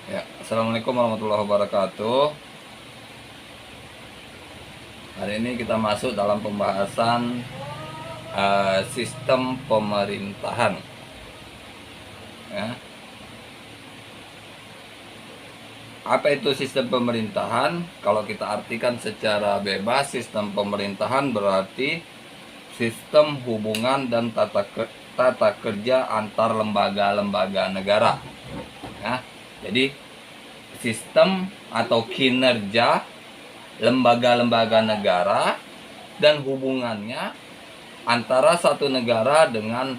Ya, Assalamualaikum warahmatullahi wabarakatuh. Hari ini kita masuk dalam pembahasan sistem pemerintahan. Ya. Apa itu sistem pemerintahan? Kalau kita artikan secara bebas, sistem pemerintahan berarti sistem hubungan dan tata kerja antar lembaga-lembaga negara. Ya, jadi sistem atau kinerja lembaga-lembaga negara dan hubungannya antara satu negara dengan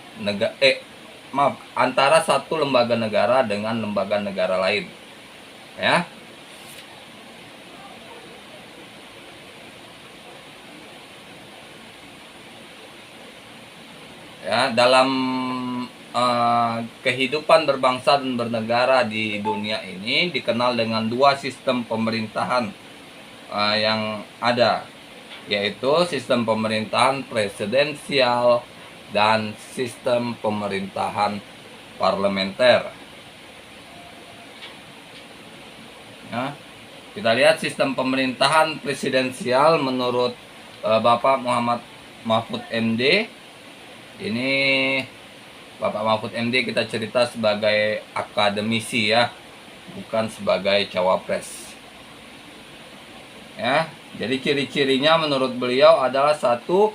antara satu lembaga negara dengan lembaga negara lain. Ya. Ya, dalam kehidupan berbangsa dan bernegara di dunia ini dikenal dengan dua sistem pemerintahan yang ada, yaitu sistem pemerintahan presidensial dan sistem pemerintahan parlementer. Ya, kita lihat sistem pemerintahan presidensial menurut Bapak Muhammad Mahfud MD. Ini Bapak Mahfud MD kita cerita sebagai akademisi ya, bukan sebagai cawapres. Ya, jadi ciri-cirinya menurut beliau adalah satu,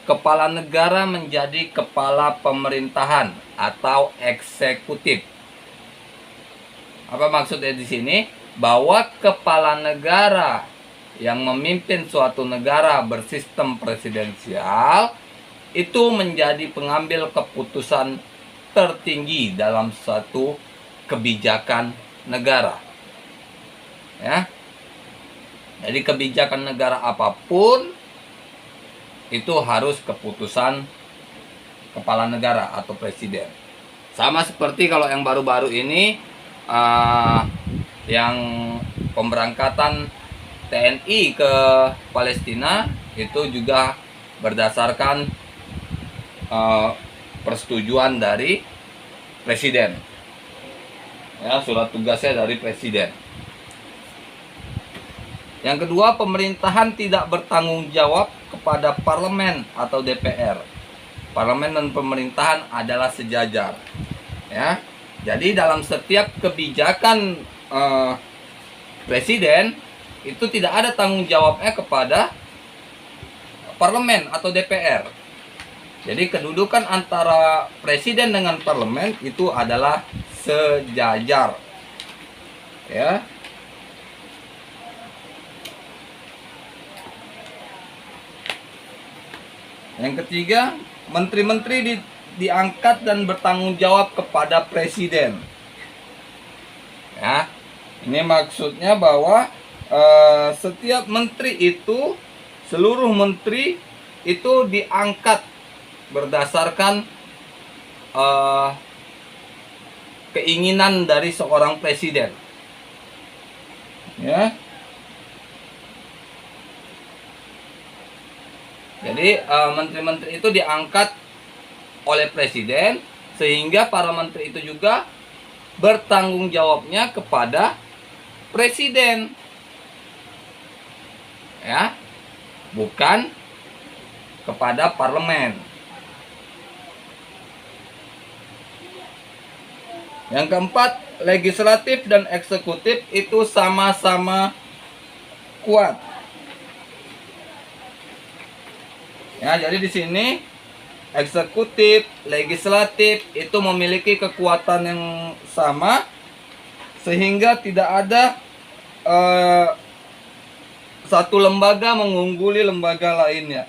kepala negara menjadi kepala pemerintahan atau eksekutif. Apa maksudnya di sini? Bahwa kepala negara yang memimpin suatu negara bersistem presidensial itu menjadi pengambil keputusan tertinggi dalam suatu kebijakan negara. Ya. Jadi kebijakan negara apapun itu harus keputusan kepala negara atau presiden. Sama seperti kalau yang baru-baru ini yang pemberangkatan TNI ke Palestina itu juga berdasarkan persetujuan dari presiden. Ya, surat tugasnya dari presiden. Yang kedua, pemerintahan tidak bertanggung jawab kepada parlemen atau DPR. Parlemen dan pemerintahan adalah sejajar. Ya, jadi dalam setiap kebijakan presiden itu tidak ada tanggung jawabnya kepada parlemen atau DPR. Jadi kedudukan antara presiden dengan parlemen itu adalah sejajar. Ya. Yang ketiga, menteri-menteri diangkat dan bertanggung jawab kepada presiden. Ya, ini maksudnya bahwa setiap menteri itu, seluruh menteri itu diangkat berdasarkan keinginan dari seorang presiden. Ya. Jadi menteri-menteri itu diangkat oleh presiden, sehingga para menteri itu juga bertanggung jawabnya kepada presiden. Ya. Bukan kepada parlemen. Yang keempat, legislatif dan eksekutif itu sama-sama kuat. Ya, jadi di sini eksekutif, legislatif itu memiliki kekuatan yang sama, sehingga tidak ada satu lembaga mengungguli lembaga lainnya.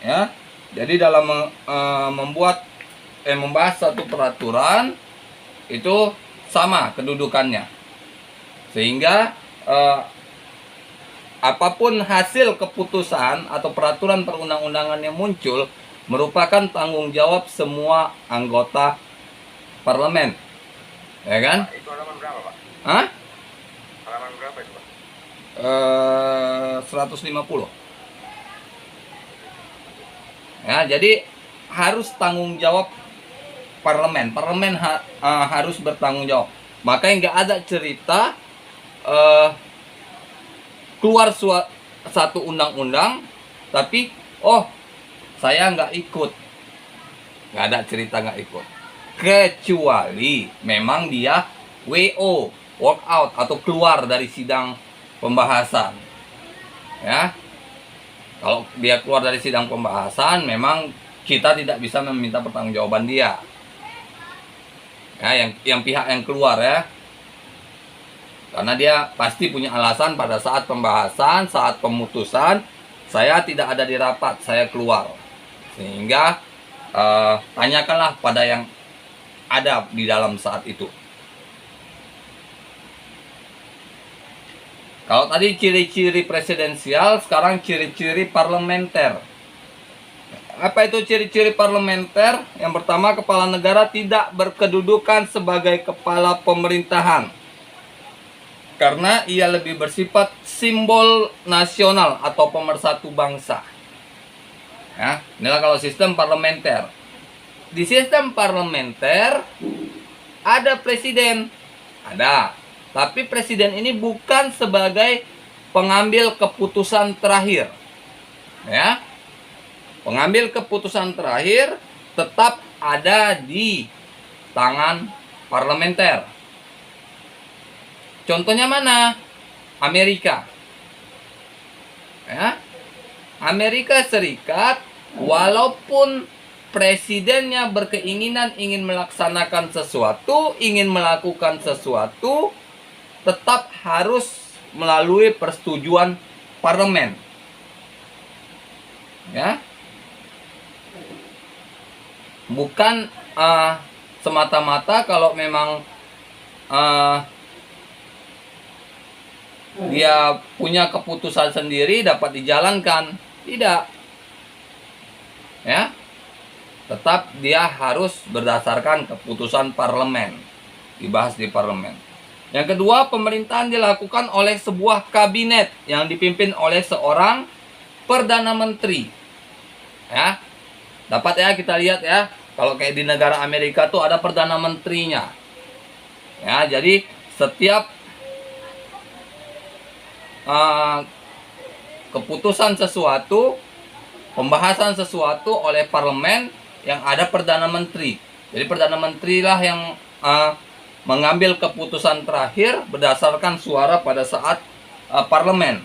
Ya, jadi dalam membahas satu peraturan itu sama kedudukannya, sehingga apapun hasil keputusan atau peraturan perundang-undangan yang muncul merupakan tanggung jawab semua anggota parlemen, ya kan? Itu halaman berapa, Pak? Hah? Halaman berapa itu, Pak? 150. Ya, jadi harus tanggung jawab parlemen. Parlemen harus bertanggung jawab. Makanya nggak ada cerita keluar satu undang-undang, tapi saya nggak ikut. Nggak ada cerita nggak ikut. Kecuali memang dia WO, walk out, atau keluar dari sidang pembahasan. Ya, kalau dia keluar dari sidang pembahasan, memang kita tidak bisa meminta pertanggungjawaban dia. Ya, yang pihak yang keluar ya. Karena dia pasti punya alasan pada saat pembahasan, saat pemutusan, saya tidak ada di rapat, saya keluar. Sehingga tanyakanlah pada yang ada di dalam saat itu. Kalau tadi ciri-ciri presidensial, sekarang ciri-ciri parlementer. Apa itu ciri-ciri parlementer? Yang pertama, kepala negara tidak berkedudukan sebagai kepala pemerintahan, karena ia lebih bersifat simbol nasional atau pemersatu bangsa. Ya, inilah kalau sistem parlementer. Di sistem parlementer ada presiden, ada. Tapi presiden ini bukan sebagai pengambil keputusan terakhir. Ya. Pengambil keputusan terakhir tetap ada di tangan parlementer. Contohnya mana? Amerika. Ya. Amerika Serikat, walaupun presidennya berkeinginan ingin melaksanakan sesuatu, ingin melakukan sesuatu, tetap harus melalui persetujuan parlemen. Ya. Bukan semata-mata kalau memang dia punya keputusan sendiri dapat dijalankan. Tidak. Ya. Tetap dia harus berdasarkan keputusan parlemen. Dibahas di parlemen. Yang kedua, pemerintahan dilakukan oleh sebuah kabinet yang dipimpin oleh seorang perdana menteri. Ya. Dapat ya kita lihat ya. Kalau kayak di negara Amerika tuh ada perdana menterinya. Ya, jadi setiap keputusan sesuatu, pembahasan sesuatu oleh parlemen yang ada perdana menteri. Jadi perdana menteri lah yang mengambil keputusan terakhir berdasarkan suara pada saat parlemen.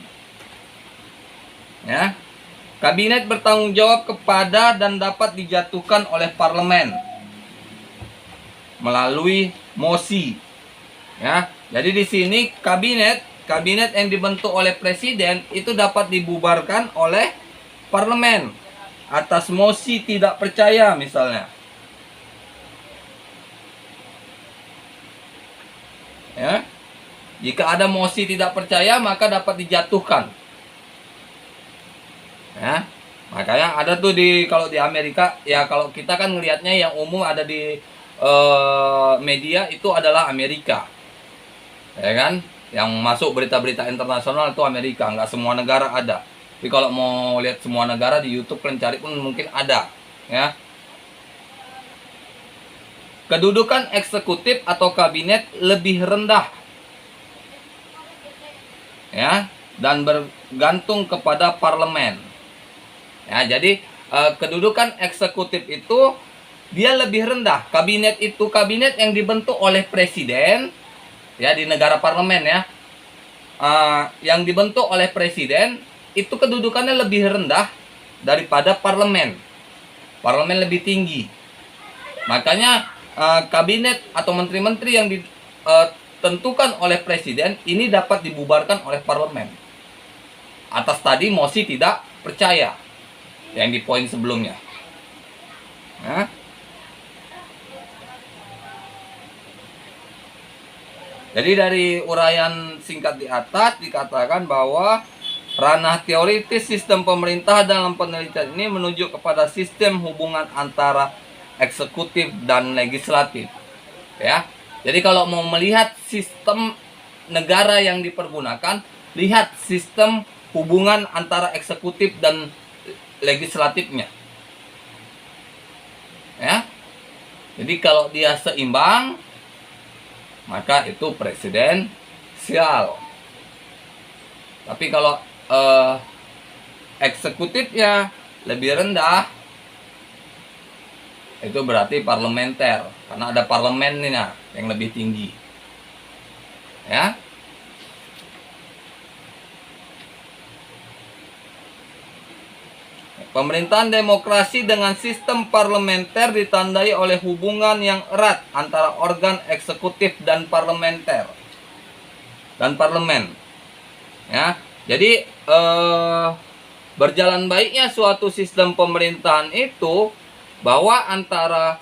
Ya. Kabinet bertanggung jawab kepada dan dapat dijatuhkan oleh parlemen melalui mosi. Ya. Jadi di sini kabinet yang dibentuk oleh presiden itu dapat dibubarkan oleh parlemen atas mosi tidak percaya misalnya. Ya. Jika ada mosi tidak percaya maka dapat dijatuhkan. Ya. Makanya ada tuh kalau di Amerika ya, kalau kita kan ngelihatnya yang umum ada di media itu adalah Amerika. Ya kan? Yang masuk berita-berita internasional itu Amerika, nggak semua negara ada. Tapi kalau mau lihat semua negara di YouTube kalian cari pun mungkin ada, ya. Kedudukan eksekutif atau kabinet lebih rendah. Ya, dan bergantung kepada parlemen. Ya, jadi kedudukan eksekutif itu dia lebih rendah. Kabinet itu kabinet yang dibentuk oleh presiden, ya, di negara parlemen ya. Yang dibentuk oleh presiden itu kedudukannya lebih rendah daripada parlemen. Parlemen lebih tinggi. Makanya kabinet atau menteri-menteri yang ditentukan oleh presiden ini dapat dibubarkan oleh parlemen atas tadi mosi tidak percaya yang di poin sebelumnya. Nah. Jadi dari uraian singkat di atas dikatakan bahwa ranah teoritis sistem pemerintah dalam penelitian ini menuju kepada sistem hubungan antara eksekutif dan legislatif. Ya. Jadi kalau mau melihat sistem negara yang dipergunakan, lihat sistem hubungan antara eksekutif dan legislatifnya. Ya. Jadi kalau dia seimbang, maka itu presidensial. Tapi kalau eksekutifnya lebih rendah, itu berarti parlementer, karena ada parlemen nih nah, yang lebih tinggi. Ya. Pemerintahan demokrasi dengan sistem parlementer ditandai oleh hubungan yang erat antara organ eksekutif dan parlementer dan parlemen. Ya, jadi berjalan baiknya suatu sistem pemerintahan itu bahwa antara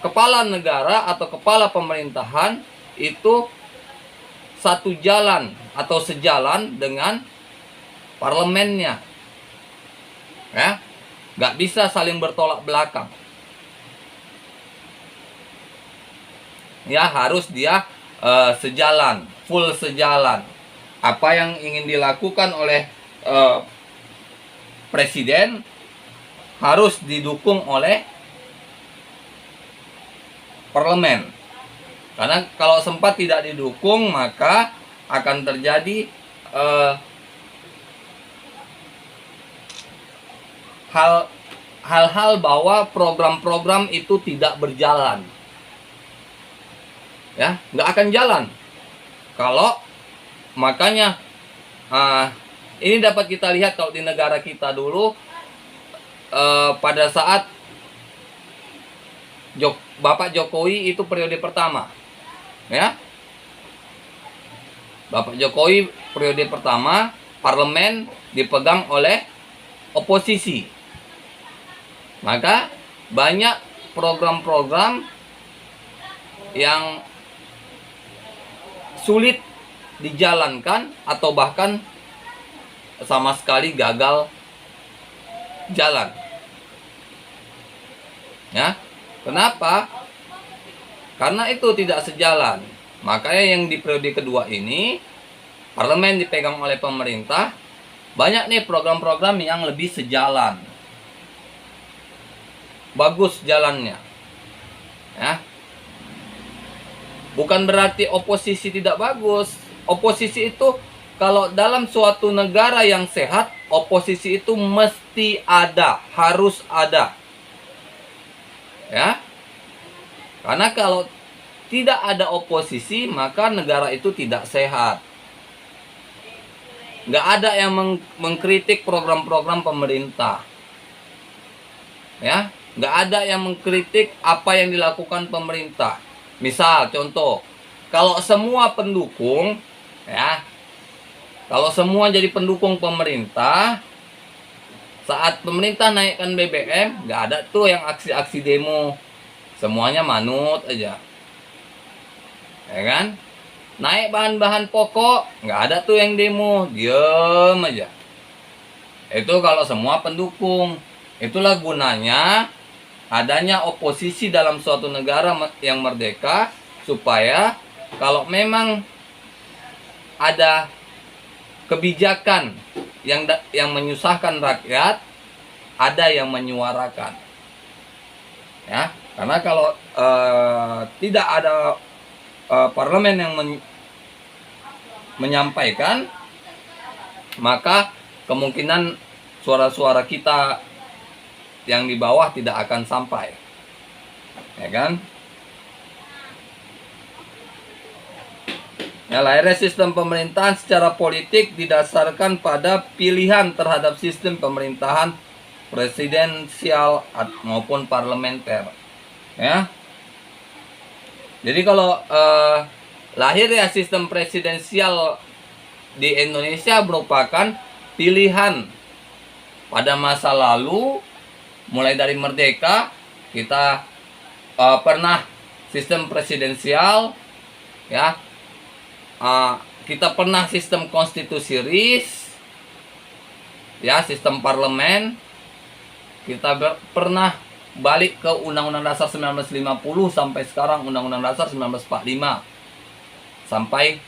kepala negara atau kepala pemerintahan itu satu jalan atau sejalan dengan parlemennya. Ya, nggak bisa saling bertolak belakang. Ya, harus dia sejalan, full sejalan. Apa yang ingin dilakukan oleh presiden harus didukung oleh parlemen. Karena kalau sempat tidak didukung, maka akan terjadi hal-hal bahwa program-program itu tidak berjalan. Ya, nggak akan jalan. Kalau makanya ini dapat kita lihat kalau di negara kita dulu pada saat Bapak Jokowi itu periode pertama. Ya. Bapak Jokowi periode pertama, parlemen dipegang oleh oposisi. Maka banyak program-program yang sulit dijalankan atau bahkan sama sekali gagal jalan. Ya, kenapa? Karena itu tidak sejalan. Makanya yang di periode kedua ini parlemen dipegang oleh pemerintah, banyak nih program-program yang lebih sejalan. Bagus jalannya. Ya. Bukan berarti oposisi tidak bagus. Oposisi itu kalau dalam suatu negara yang sehat, oposisi itu mesti ada, harus ada. Ya. Karena kalau tidak ada oposisi, maka negara itu tidak sehat. Nggak ada yang mengkritik program-program pemerintah. Ya, nggak ada yang mengkritik apa yang dilakukan pemerintah. Misal, contoh, kalau semua pendukung, ya, kalau semua jadi pendukung pemerintah, saat pemerintah naikkan BBM, nggak ada tuh yang aksi-aksi demo. Semuanya manut aja. Ya kan? Naik bahan-bahan pokok, nggak ada tuh yang demo, diem aja. Itu kalau semua pendukung. Itulah gunanya adanya oposisi dalam suatu negara yang merdeka, supaya kalau memang ada kebijakan yang menyusahkan rakyat, ada yang menyuarakan. Ya, karena kalau tidak ada parlemen yang menyampaikan, maka kemungkinan suara-suara kita yang di bawah tidak akan sampai. Ya kan? Ya, lahirnya sistem pemerintahan secara politik didasarkan pada pilihan terhadap sistem pemerintahan presidensial maupun parlementer. Ya. Jadi kalau lahirnya sistem presidensial di Indonesia merupakan pilihan pada masa lalu, mulai dari merdeka kita pernah sistem presidensial, ya, kita pernah sistem konstitusiris, ya, sistem parlemen, kita pernah balik ke Undang-Undang Dasar 1950 sampai sekarang Undang-Undang Dasar 1945 sampai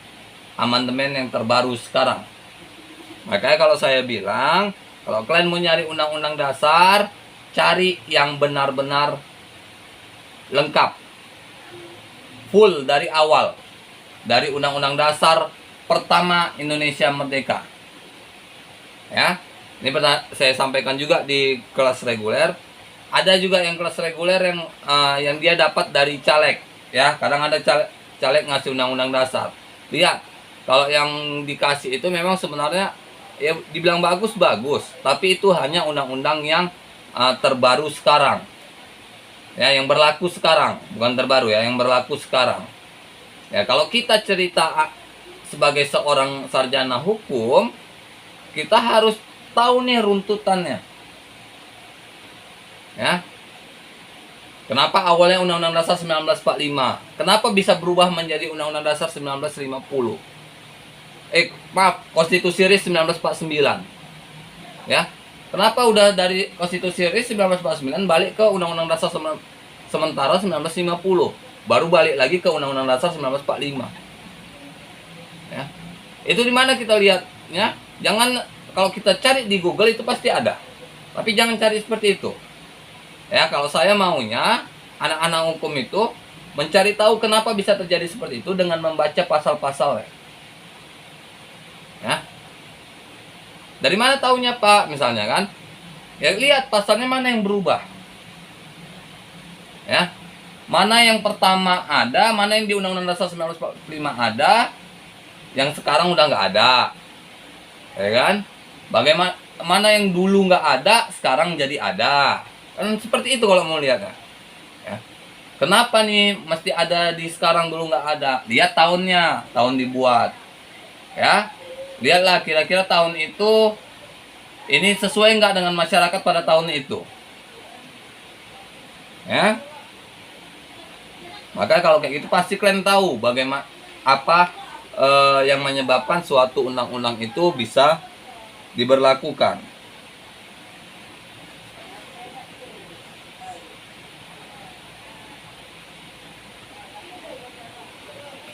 amandemen yang terbaru sekarang. Makanya kalau saya bilang, kalau kalian mau nyari Undang-Undang Dasar, cari yang benar-benar lengkap, full dari awal, dari Undang-Undang Dasar pertama Indonesia merdeka. Ya, ini pernah saya sampaikan juga di kelas reguler. Ada juga yang kelas reguler yang dia dapat dari caleg. Ya, kadang ada caleg ngasih Undang-Undang Dasar. Lihat, kalau yang dikasih itu memang sebenarnya ya dibilang bagus, tapi itu hanya undang-undang yang terbaru sekarang. Ya, yang berlaku sekarang, bukan terbaru ya, yang berlaku sekarang. Ya, kalau kita cerita sebagai seorang sarjana hukum, kita harus tahu nih runtutannya. Ya. Kenapa awalnya Undang-Undang Dasar 1945? Kenapa bisa berubah menjadi Undang-Undang Dasar 1950? Konstitusi RI 1949. Ya. Kenapa udah dari Konstitusi RI 1949 balik ke Undang-Undang Dasar sementara 1950? Baru balik lagi ke Undang-Undang Dasar 1945. Ya. Itu di mana kita lihatnya? Jangan, kalau kita cari di Google itu pasti ada. Tapi jangan cari seperti itu. Ya, kalau saya maunya anak-anak hukum itu mencari tahu kenapa bisa terjadi seperti itu dengan membaca pasal-pasalnya. Ya. Dari mana taunya, Pak? Misalnya kan? Ya lihat pasalnya mana yang berubah. Ya. Mana yang pertama ada, mana yang di Undang-Undang Dasar 1945 ada, yang sekarang udah nggak ada. Ya kan? Bagaimana mana yang dulu nggak ada, sekarang jadi ada. Kan seperti itu kalau mau lihat ya. Kenapa nih mesti ada di sekarang dulu nggak ada? Lihat tahunnya, tahun dibuat. Ya, lihatlah kira-kira tahun itu ini sesuai nggak dengan masyarakat pada tahun itu. Ya, maka kalau kayak gitu pasti kalian tahu bagaimana apa yang menyebabkan suatu undang-undang itu bisa diberlakukan.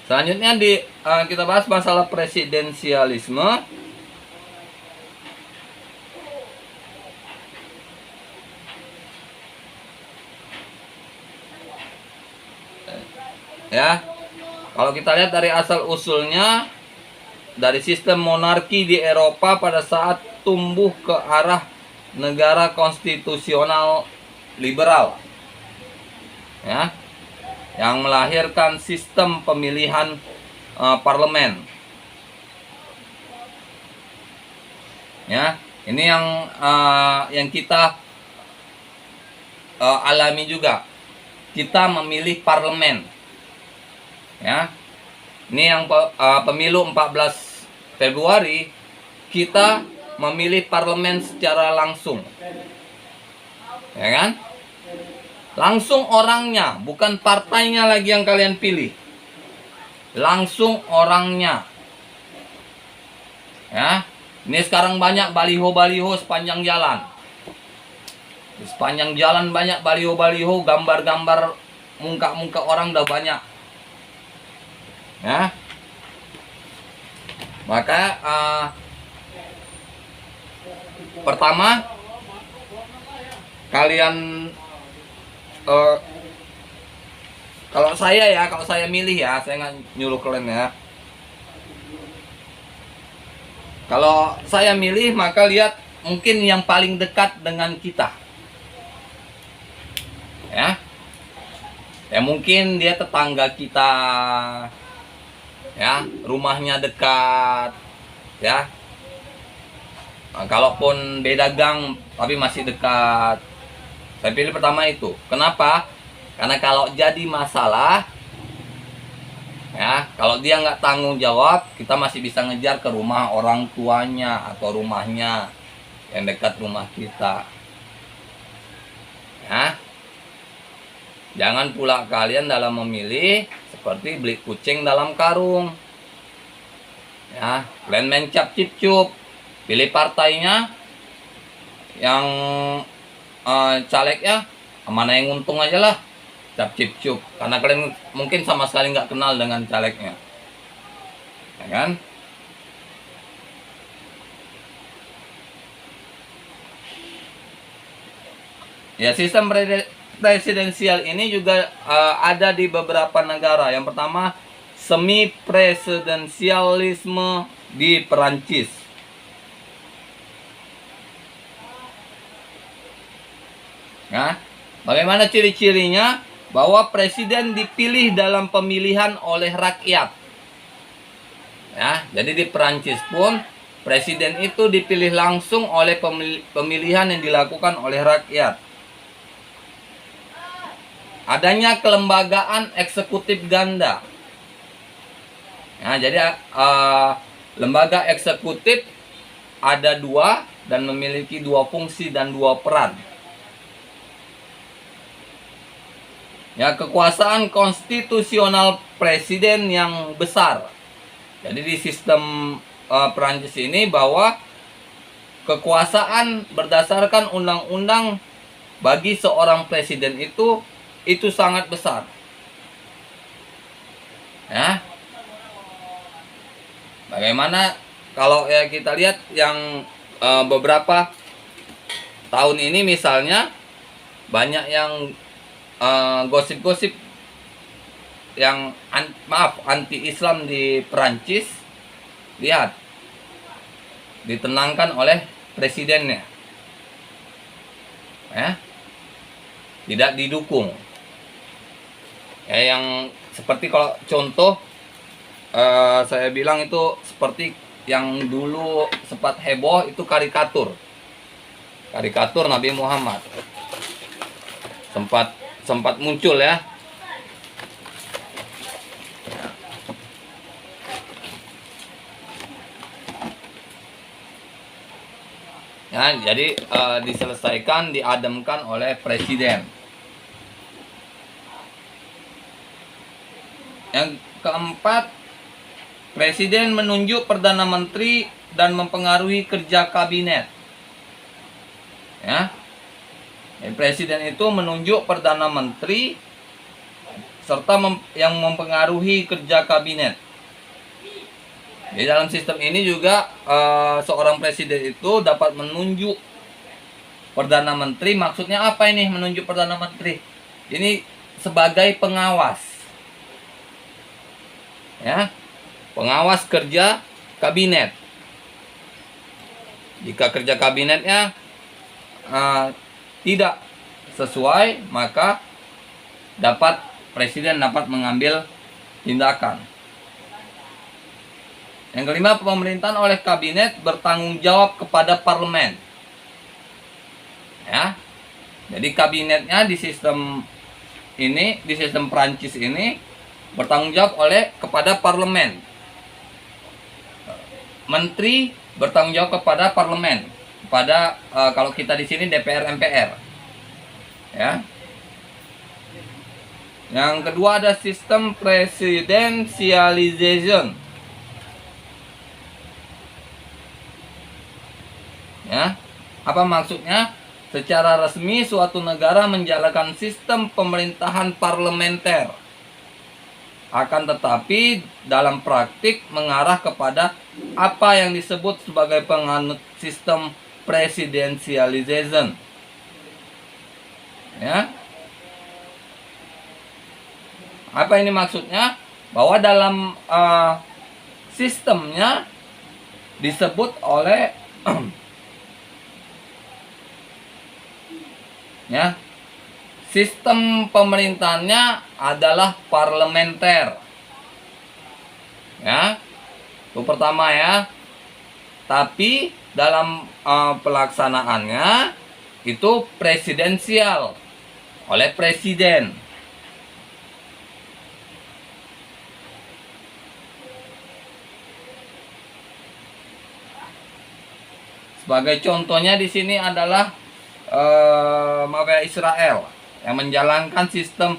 Selanjutnya kita bahas masalah presidensialisme. Ya, kalau kita lihat dari asal usulnya dari sistem monarki di Eropa pada saat tumbuh ke arah negara konstitusional liberal. Ya. Yang melahirkan sistem pemilihan parlemen. Ya, ini yang kita alami juga. Kita memilih parlemen. Ya. Ini yang pemilu 14 Februari kita memilih parlemen secara langsung. Ya kan? Langsung orangnya, bukan partainya lagi yang kalian pilih. Langsung orangnya. Ya. Ini sekarang banyak baliho-baliho sepanjang jalan. Di sepanjang jalan banyak baliho-baliho, gambar-gambar muka-muka orang udah banyak. Ya. Maka pertama kalian kalau saya milih ya, saya nggak nyuruh kalian ya. Kalau saya milih maka lihat mungkin yang paling dekat dengan kita. Ya. Ya mungkin dia tetangga kita. Ya, rumahnya dekat. Ya. Nah, kalaupun beda gang tapi masih dekat. Saya pilih pertama itu. Kenapa? Karena kalau jadi masalah, ya, kalau dia nggak tanggung jawab, kita masih bisa ngejar ke rumah orang tuanya atau rumahnya yang dekat rumah kita. Ya, jangan pula kalian dalam memilih seperti beli kucing dalam karung. Ya, kalian main cap cip cup, pilih partainya yang calegnya mana yang untung aja lah, cap cip cup, karena kalian mungkin sama sekali nggak kenal dengan calegnya, ya kan? Ya, presidensial ini juga ada di beberapa negara. Yang pertama, semi presidensialisme di Perancis. Nah, bagaimana ciri-cirinya? Bahwa presiden dipilih dalam pemilihan oleh rakyat. Ya, jadi di Perancis pun presiden itu dipilih langsung oleh pemilihan yang dilakukan oleh rakyat. Adanya kelembagaan eksekutif ganda. Nah, jadi lembaga eksekutif ada dua dan memiliki dua fungsi dan dua peran. Ya, kekuasaan konstitusional presiden yang besar. Jadi di sistem Perancis ini bahwa kekuasaan berdasarkan undang-undang bagi seorang presiden itu sangat besar. Ya. Bagaimana kalau ya kita lihat yang beberapa tahun ini misalnya banyak yang gosip-gosip yang anti Islam di Perancis, lihat ditenangkan oleh presidennya, ya, tidak didukung. Ya, yang seperti kalau contoh saya bilang itu seperti yang dulu sempat heboh itu karikatur Nabi Muhammad sempat muncul ya. Ya, jadi diselesaikan, diademkan oleh presiden. Yang keempat, presiden menunjuk perdana menteri dan mempengaruhi kerja kabinet. Ya. Presiden itu menunjuk perdana menteri serta yang mempengaruhi kerja kabinet. Di dalam sistem ini juga seorang presiden itu dapat menunjuk perdana menteri. Maksudnya apa ini menunjuk perdana menteri? Ini sebagai pengawas. Ya. Pengawas kerja kabinet. Jika kerja kabinetnya tidak sesuai, maka presiden dapat mengambil tindakan. Yang kelima, pemerintahan oleh kabinet bertanggung jawab kepada parlemen. Ya. Jadi kabinetnya di sistem Prancis ini bertanggung jawab kepada parlemen. Menteri bertanggung jawab kepada parlemen, kepada kalau kita di sini DPR MPR. Ya. Yang kedua ada sistem presidensialization. Ya. Apa maksudnya? Secara resmi suatu negara menjalankan sistem pemerintahan parlementer. Akan tetapi dalam praktik mengarah kepada apa yang disebut sebagai penganut sistem presidensialization. Ya. Apa ini maksudnya? Bahwa dalam sistemnya disebut oleh ya, sistem pemerintahannya adalah parlementer. Ya. Itu pertama ya. Tapi dalam pelaksanaannya itu presidensial oleh presiden. Sebagai contohnya di sini adalah Israel yang menjalankan sistem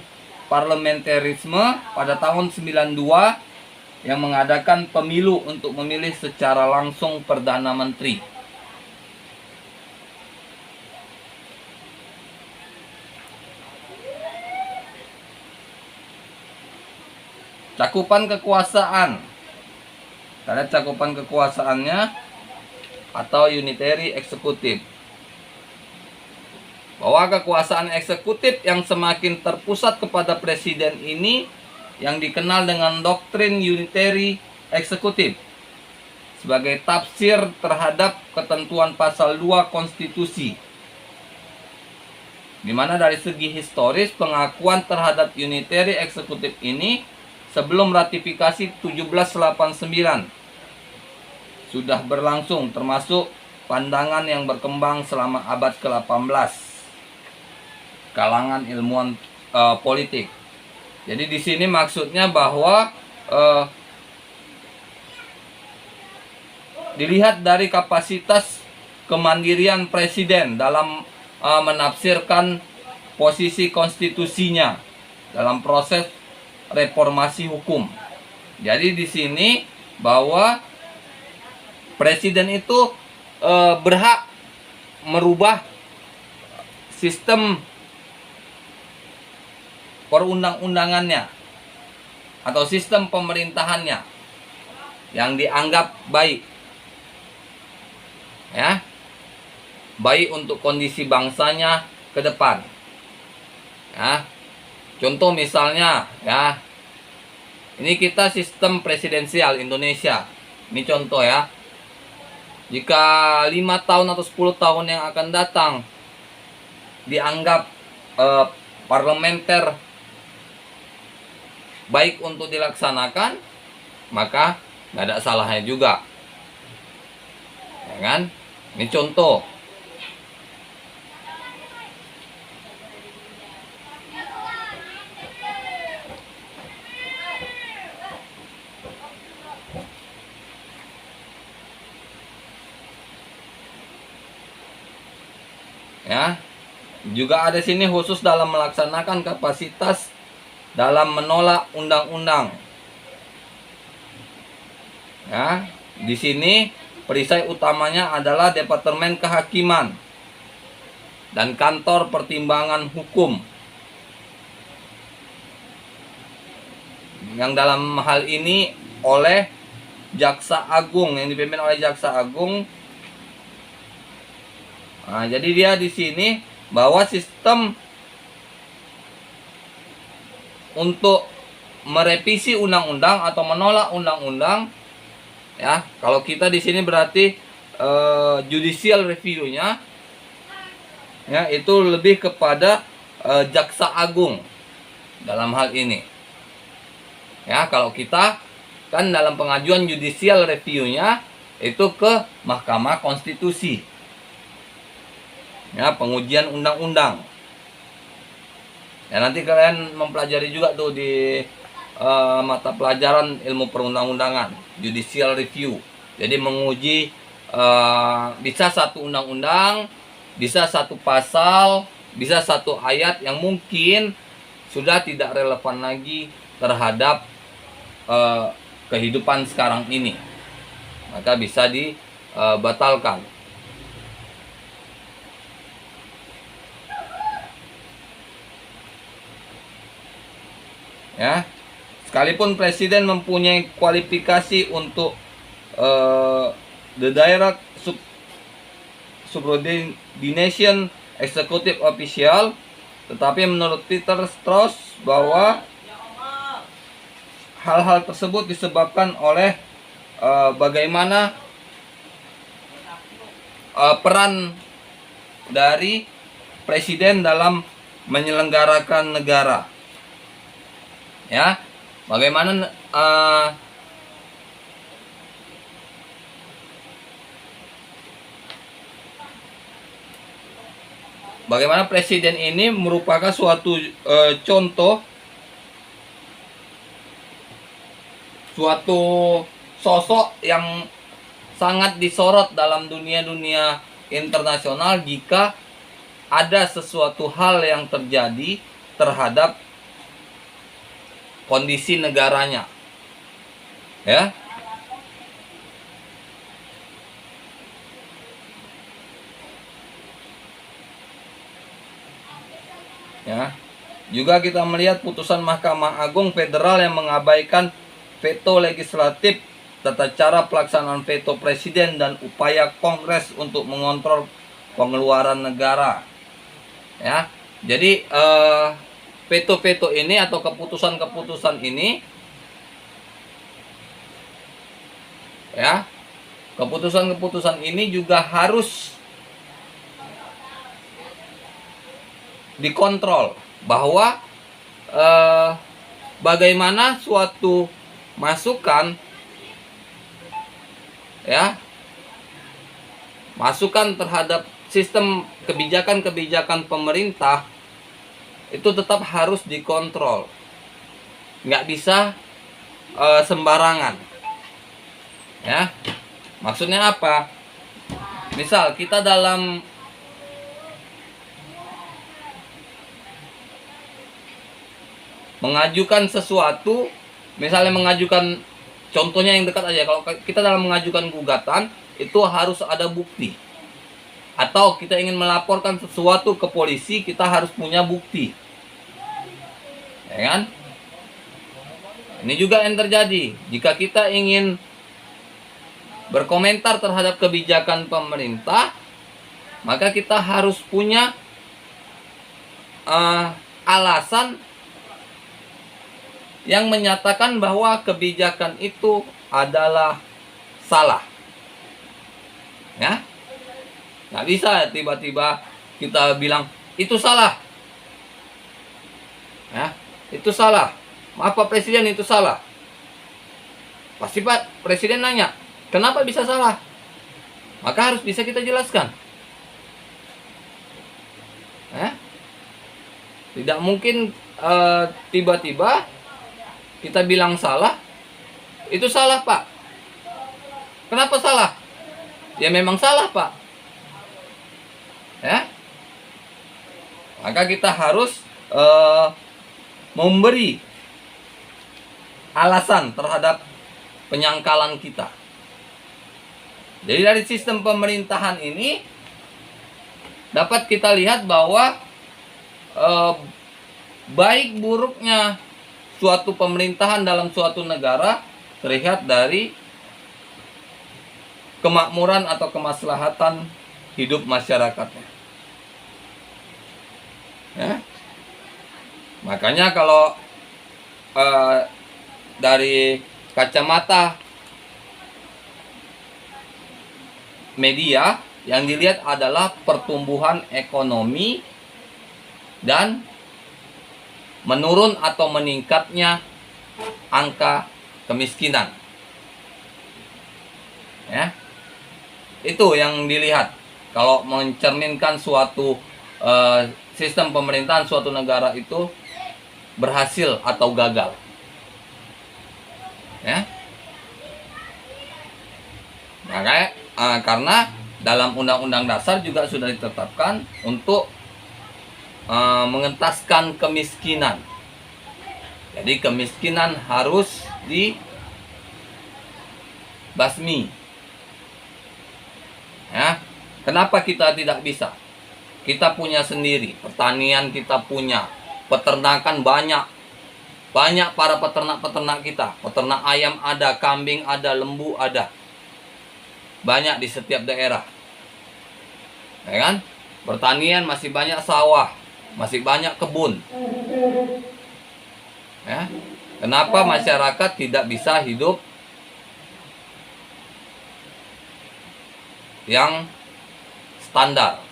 parlementarisme pada tahun 92 yang mengadakan pemilu untuk memilih secara langsung perdana menteri. Cakupan kekuasaan. Ada cakupan kekuasaannya atau unitary executive. bahwa kekuasaan eksekutif yang semakin terpusat kepada presiden ini yang dikenal dengan doktrin unitary eksekutif sebagai tafsir terhadap ketentuan pasal 2 konstitusi, di mana dari segi historis pengakuan terhadap unitary eksekutif ini sebelum ratifikasi 1789 sudah berlangsung, termasuk pandangan yang berkembang selama abad ke-18 kalangan ilmuwan politik. Jadi di sini maksudnya bahwa dilihat dari kapasitas kemandirian presiden dalam menafsirkan posisi konstitusinya dalam proses reformasi hukum. Jadi di sini bahwa presiden itu berhak merubah sistem perundang-undangannya atau sistem pemerintahannya yang dianggap baik, ya, baik untuk kondisi bangsanya ke depan, ya. Contoh misalnya, ya, ini kita sistem presidensial Indonesia, ini contoh ya. Jika 5 tahun atau 10 tahun yang akan datang dianggap parlementer baik untuk dilaksanakan, maka nggak ada salahnya juga, ya kan? Ini contoh. Ya, juga ada sini khusus dalam melaksanakan kapasitas dalam menolak undang-undang. Ya, di sini perisai utamanya adalah Departemen Kehakiman dan Kantor Pertimbangan Hukum. Yang dalam hal ini oleh Jaksa Agung, yang dipimpin oleh Jaksa Agung. Nah, jadi dia di sini bahwa sistem untuk merevisi undang-undang atau menolak undang-undang, ya, kalau kita di sini berarti judicial review-nya, ya, itu lebih kepada Jaksa Agung dalam hal ini. Ya, kalau kita kan dalam pengajuan judicial review-nya itu ke Mahkamah Konstitusi. Ya, pengujian undang-undang. Ya, nanti kalian mempelajari juga tuh di mata pelajaran ilmu perundang-undangan, judicial review. Jadi menguji bisa satu undang-undang, bisa satu pasal, bisa satu ayat yang mungkin sudah tidak relevan lagi terhadap kehidupan sekarang ini, maka bisa dibatalkan. Ya, sekalipun presiden mempunyai kualifikasi untuk the direct subordination executive official, tetapi menurut Peter Strauss bahwa hal-hal tersebut disebabkan oleh bagaimana peran dari presiden dalam menyelenggarakan negara. Ya, bagaimana bagaimana presiden ini merupakan suatu contoh, suatu sosok yang sangat disorot dalam dunia internasional jika ada sesuatu hal yang terjadi terhadap kondisi negaranya. Ya. Ya. Juga kita melihat putusan Mahkamah Agung Federal yang mengabaikan veto legislatif, tata cara pelaksanaan veto presiden dan upaya Kongres untuk mengontrol pengeluaran negara. Ya. Jadi veto-veto ini atau keputusan-keputusan ini, ya, keputusan-keputusan ini juga harus dikontrol bahwa bagaimana suatu masukan, ya, masukan terhadap sistem kebijakan-kebijakan pemerintah itu tetap harus dikontrol, nggak bisa sembarangan, ya. Maksudnya apa? Misal kita dalam mengajukan sesuatu, misalnya mengajukan, contohnya yang dekat aja, kalau kita dalam mengajukan gugatan itu harus ada bukti, atau kita ingin melaporkan sesuatu ke polisi, kita harus punya bukti, ya kan? Ini juga yang terjadi jika kita ingin berkomentar terhadap kebijakan pemerintah, maka kita harus punya alasan yang menyatakan bahwa kebijakan itu adalah salah, ya. Nggak bisa tiba-tiba kita bilang itu salah, ya, itu salah, maaf Pak Presiden, itu salah. Pasti Pak Presiden nanya, kenapa bisa salah? Maka harus bisa kita jelaskan, ya. Tidak mungkin tiba-tiba kita bilang salah, itu salah Pak. Kenapa salah? Ya memang salah Pak, ya. Maka kita harus memberi alasan terhadap penyangkalan kita. Jadi dari sistem pemerintahan ini dapat kita lihat bahwa baik buruknya suatu pemerintahan dalam suatu negara terlihat dari kemakmuran atau kemaslahatan hidup masyarakatnya, ya. Makanya kalau dari kacamata media, yang dilihat adalah pertumbuhan ekonomi dan menurun atau meningkatnya angka kemiskinan, ya. Itu yang dilihat kalau mencerminkan suatu sistem pemerintahan suatu negara itu berhasil atau gagal, ya. Makanya karena dalam Undang-Undang Dasar juga sudah ditetapkan untuk mengentaskan kemiskinan. Jadi kemiskinan harus dibasmi, ya. Kenapa kita tidak bisa? Kita punya sendiri, pertanian kita punya, peternakan banyak para peternak kita, peternak ayam ada, kambing ada, lembu ada, banyak di setiap daerah, ya kan? Pertanian masih banyak sawah, masih banyak kebun, ya. Kenapa masyarakat tidak bisa hidup yang standar?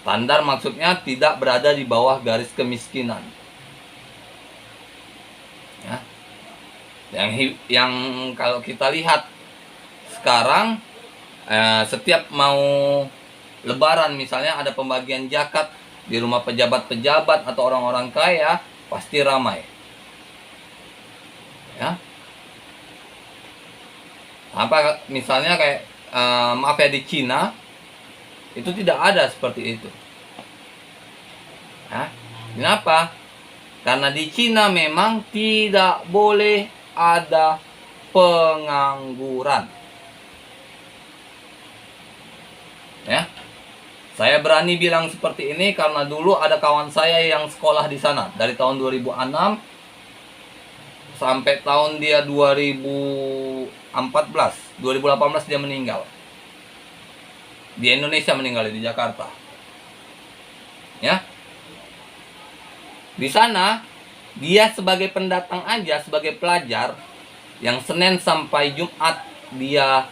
Standar maksudnya tidak berada di bawah garis kemiskinan, ya. Yang kalau kita lihat sekarang, setiap mau Lebaran misalnya ada pembagian zakat di rumah pejabat-pejabat atau orang-orang kaya, pasti ramai, ya. Apa misalnya kayak maaf ya, di Cina itu tidak ada seperti itu, ya. Kenapa? Karena di Cina memang tidak boleh ada pengangguran, ya. Saya berani bilang seperti ini karena dulu ada kawan saya yang sekolah di sana dari tahun 2006 sampai tahun dia 2018 dia meninggal. Di Indonesia meninggal, di Jakarta, ya. Di sana dia sebagai pendatang aja, sebagai pelajar yang Senin sampai Jumat dia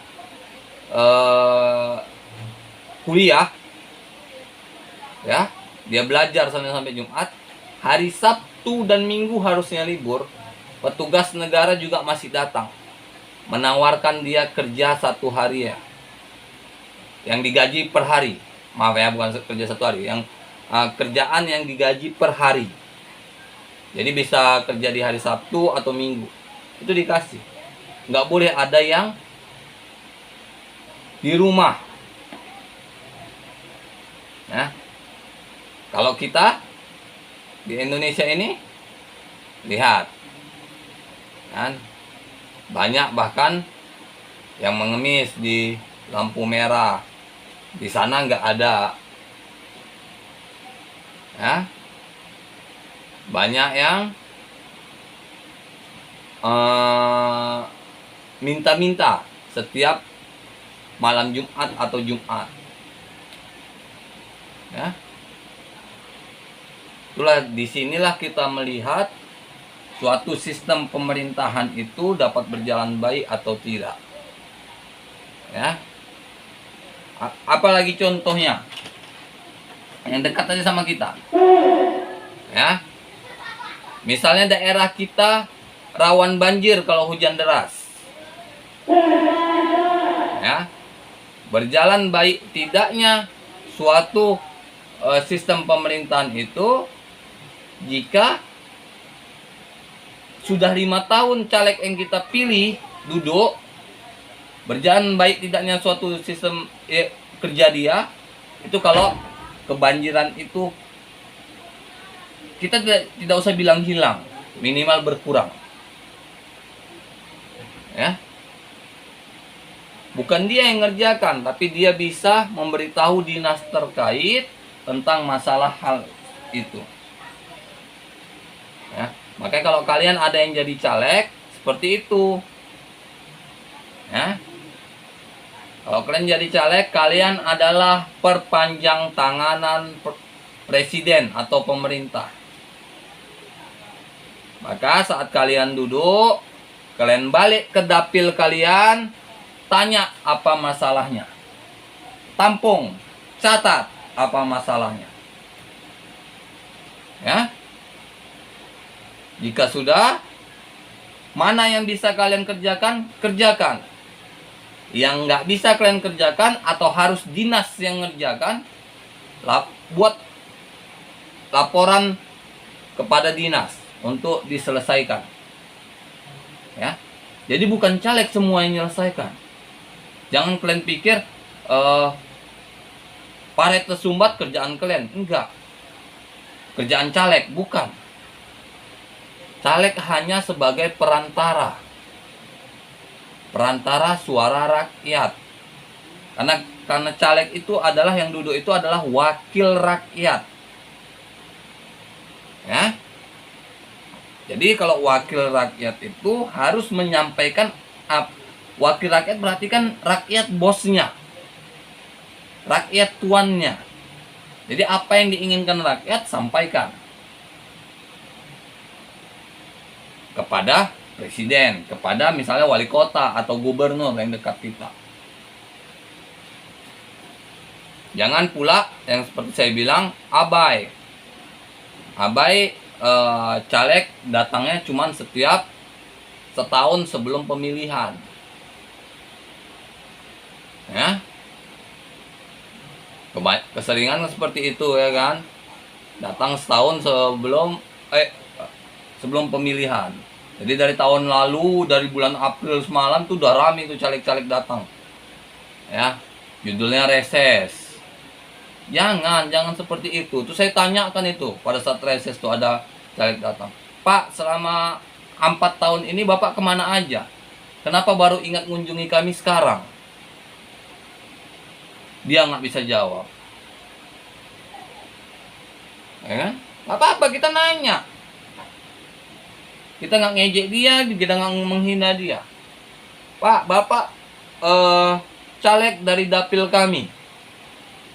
kuliah, ya, dia belajar Senin sampai Jumat. Hari Sabtu dan Minggu harusnya libur. Petugas negara juga masih datang menawarkan dia kerja 1 hari ya, yang digaji per hari. Maaf ya, bukan kerja 1 hari, yang kerjaan yang digaji per hari. Jadi bisa kerja di hari Sabtu atau Minggu, itu dikasih. Nggak boleh ada yang di rumah. Nah, kalau kita di Indonesia ini, lihat kan, banyak bahkan yang mengemis di lampu merah. Di sana nggak ada, ya. Banyak yang minta-minta setiap malam Jumat atau Jumat, ya. Itulah, disinilah kita melihat suatu sistem pemerintahan itu dapat berjalan baik atau tidak, ya. Apalagi contohnya yang dekat aja sama kita, ya. Misalnya daerah kita rawan banjir kalau hujan deras, ya. Berjalan baik tidaknya suatu sistem pemerintahan itu jika sudah 5 tahun caleg yang kita pilih duduk. Berjalan baik tidaknya suatu sistem kerja dia itu kalau kebanjiran itu kita tidak usah bilang hilang, minimal berkurang, ya. Bukan dia yang ngerjakan, tapi dia bisa memberitahu dinas terkait tentang masalah hal itu, ya. Makanya kalau kalian ada yang jadi caleg seperti itu, ya. Kalau kalian jadi caleg, kalian adalah perpanjang tanganan presiden atau pemerintah. Maka saat kalian duduk, kalian balik ke dapil kalian, tanya apa masalahnya. Tampung, catat apa masalahnya. Ya. Jika sudah, mana yang bisa kalian kerjakan, kerjakan. Yang nggak bisa kalian kerjakan atau harus dinas yang ngerjakan, buat laporan kepada dinas untuk diselesaikan, ya. Jadi bukan caleg semua yang menyelesaikan. Jangan kalian pikir paret tersumbat kerjaan kalian. Enggak. Kerjaan caleg bukan. Caleg hanya sebagai perantara suara rakyat. Karena caleg itu adalah yang duduk itu adalah wakil rakyat, ya. Jadi kalau wakil rakyat itu harus menyampaikan wakil rakyat berarti kan rakyat bosnya, rakyat tuannya. Jadi apa yang diinginkan rakyat sampaikan kepada presiden, kepada misalnya wali kota atau gubernur yang dekat kita. Jangan pula yang seperti saya bilang abai caleg datangnya cuman setiap setahun sebelum pemilihan, ya. Keseringan seperti itu, ya kan, datang setahun sebelum pemilihan. Jadi dari tahun lalu, dari bulan April semalam tuh udah rame tuh caleg-caleg datang, ya. Judulnya reses. Jangan seperti itu. Tuh saya tanyakan itu pada saat reses tuh ada caleg datang, Pak, selama 4 tahun ini Bapak kemana aja? Kenapa baru ingat mengunjungi kami sekarang? Dia nggak bisa jawab, ya kan? Nggak apa-apa, kita nanya. Kita nggak ngejek dia, kita nggak menghina dia. Pak, Bapak caleg dari dapil kami,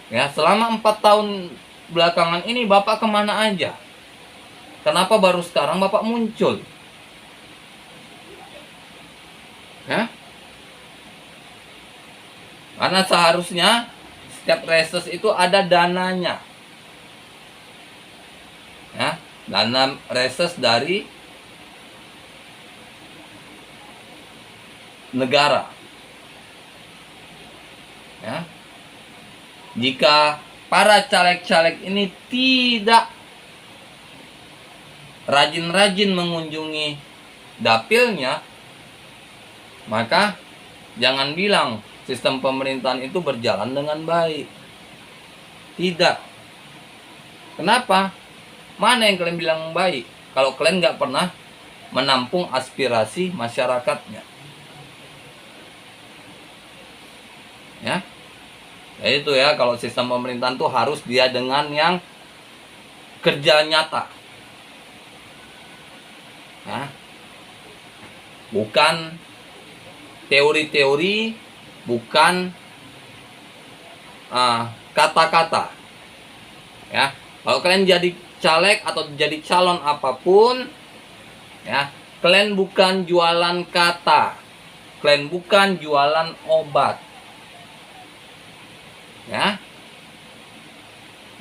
ya, selama 4 tahun belakangan ini Bapak kemana aja? Kenapa baru sekarang Bapak muncul? Ya? Karena seharusnya setiap reses itu ada dananya. Ya, dana reses dari negara. Ya. Jika para caleg-caleg ini tidak rajin-rajin mengunjungi dapilnya, maka jangan bilang sistem pemerintahan itu berjalan dengan baik. Tidak. Kenapa? Mana yang kalian bilang baik? Kalau kalian nggak pernah menampung aspirasi masyarakatnya. Ya. Ya itu ya, kalau sistem pemerintahan tuh harus dia dengan yang kerja nyata. Ya. Bukan teori-teori, bukan kata-kata. Ya, kalau kalian jadi caleg atau jadi calon apapun, ya, kalian bukan jualan kata, kalian bukan jualan obat. Ya,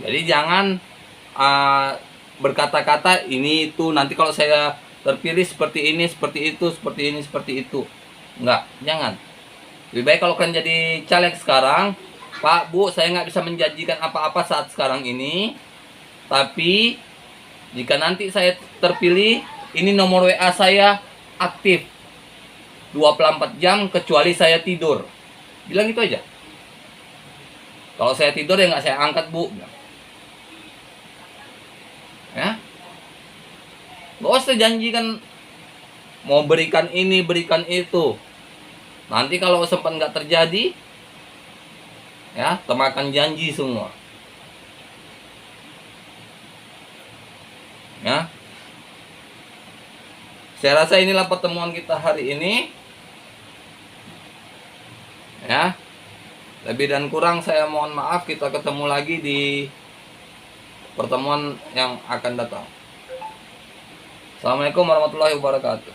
jadi jangan berkata-kata ini itu, nanti kalau saya terpilih seperti ini, seperti itu, seperti ini, seperti itu. Enggak, jangan. Lebih baik kalau kalian jadi caleg sekarang, Pak, Bu, saya nggak bisa menjanjikan apa-apa saat sekarang ini. Tapi jika nanti saya terpilih, ini nomor WA saya aktif 24 jam kecuali saya tidur. Bilang gitu aja. Kalau saya tidur ya nggak saya angkat, Bu. Ya, nggak usah janjikan mau berikan ini, berikan itu. Nanti kalau sempat nggak terjadi, ya, temakan janji semua. Ya, saya rasa inilah pertemuan kita hari ini. Ya, lebih dan kurang saya mohon maaf. Kita ketemu lagi di pertemuan yang akan datang. Assalamualaikum warahmatullahi wabarakatuh.